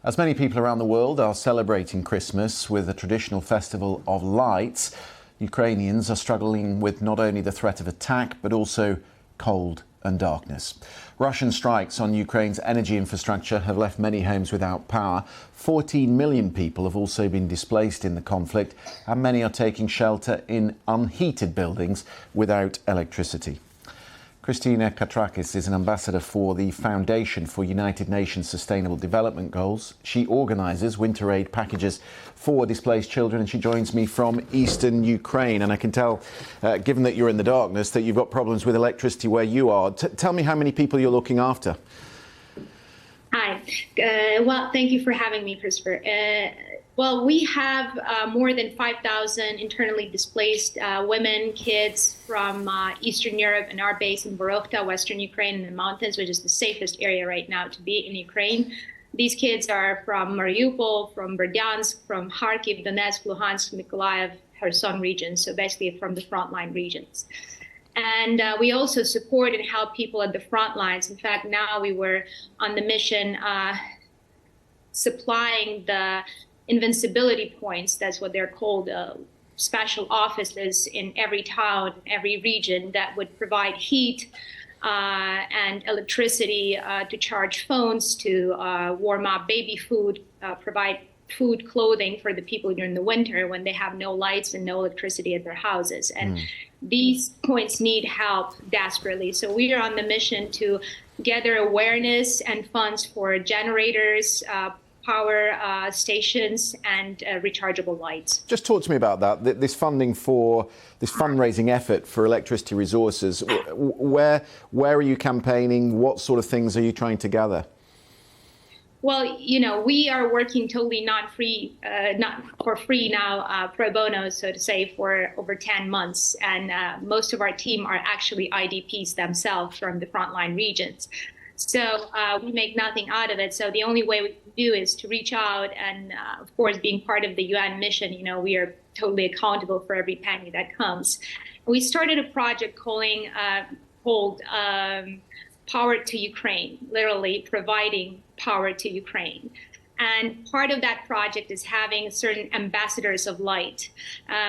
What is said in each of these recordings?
As many people around the world are celebrating Christmas with a traditional festival of lights, Ukrainians are struggling with not only the threat of attack, but also cold and darkness. Russian strikes on Ukraine's energy infrastructure have left many homes without power. 14 million people have also been displaced in the conflict, and many are taking shelter in unheated buildings without electricity. Christina Katrakis is an ambassador for the Foundation for United Nations Sustainable Development Goals. She organises winter aid packages for displaced children, and she joins me from eastern Ukraine. And I can tell, given that you're in the darkness, that you've got problems with electricity where you are. Tell me how many people you're looking after. Hi. Well, thank you for having me, Christopher. Well, we have more than 5,000 internally displaced women, kids from Eastern Europe, and our base in Vorovta, Western Ukraine, in the mountains, which is the safest area right now to be in Ukraine. These kids are from Mariupol, from Berdyansk, from Kharkiv, Donetsk, Luhansk, Mykolaiv, Kherson regions, so basically from the frontline regions. And we also support and help people at the front lines. In fact, now we were on the mission supplying the invincibility points, that's what they're called, special offices in every town, every region that would provide heat and electricity to charge phones, to warm up baby food, provide food, clothing for the people during the winter when they have no lights and no electricity at their houses. And these points need help desperately. So we are on the mission to gather awareness and funds for generators, power stations, and rechargeable lights. Just talk to me about that, this funding for this fundraising effort for electricity resources. Where are you campaigning? What sort of things are you trying to gather? Well, you know, we are working totally not for free now, pro bono, so to say, for over 10 months. And most of our team are actually IDPs themselves from the frontline regions. So we make nothing out of it. So the only way we can do is to reach out. And of course, being part of the UN mission, you know, we are totally accountable for every penny that comes. We started a project called Power to Ukraine, literally providing power to Ukraine. And part of that project is having certain ambassadors of light.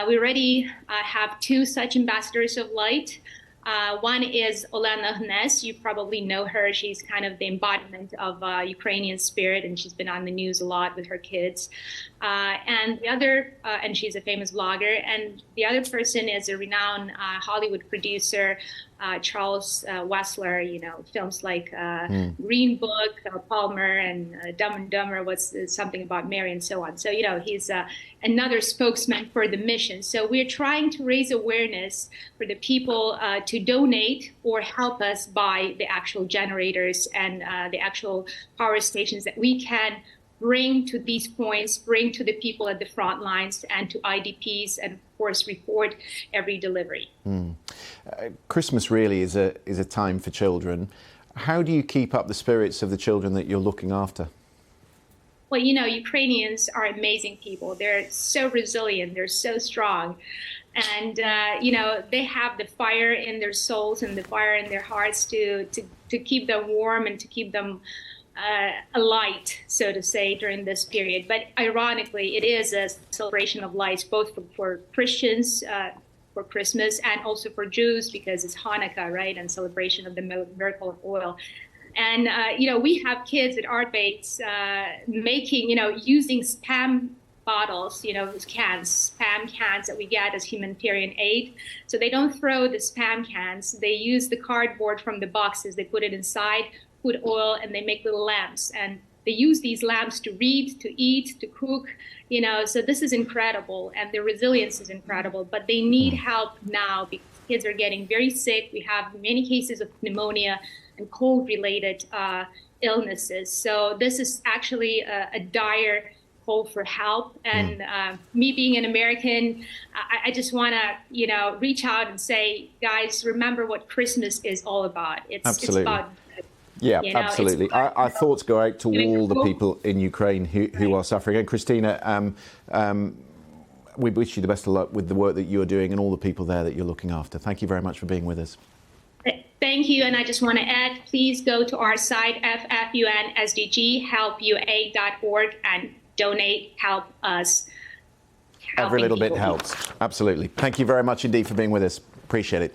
We already have 2 such ambassadors of light. One is Olena Hnes. You probably know her. She's kind of the embodiment of Ukrainian spirit, and she's been on the news a lot with her kids. And the other, and she's a famous blogger. And the other person is a renowned Hollywood producer, Charles Wessler. You know, films like Green Book, Palmer, and Dumb and Dumber, was something about Mary, and so on. So, you know, he's another spokesman for the mission. So we're trying to raise awareness for the people to donate or help us buy the actual generators and the actual power stations that we can bring to these points, bring to the people at the front lines and to IDPs, and of course report every delivery. Christmas really is a time for children. How do you keep up the spirits of the children that you're looking after? Well, you know, Ukrainians are amazing people. They're so resilient, they're so strong. And, you know, they have the fire in their souls and the fire in their hearts to keep them warm and to keep them alight, so to say, during this period. But ironically, it is a celebration of lights, both for Christians, for Christmas, and also for Jews, because it's Hanukkah, right, and celebration of the miracle of oil. And, you know, we have kids at our base making, you know, using spam bottles, you know, spam cans that we get as humanitarian aid. So they don't throw the spam cans. They use the cardboard from the boxes. They put it inside, put oil, and they make little lamps. And they use these lamps to read, to eat, to cook, you know, so this is incredible. And the resilience is incredible, but they need help now because kids are getting very sick. We have many cases of pneumonia and cold-related illnesses. So this is actually a dire call for help. And me being an American, I just want to, you know, reach out and say, guys, remember what Christmas is all about. It's about, yeah, you know, absolutely. Our thoughts go out to all the people in Ukraine who are suffering. And Christina, we wish you the best of luck with the work that you're doing and all the people there that you're looking after. Thank you very much for being with us. Thank you. And I just want to add, please go to our site, SDG-Help.org, and donate, help us. Every little bit helps. Absolutely. Thank you very much indeed for being with us. Appreciate it.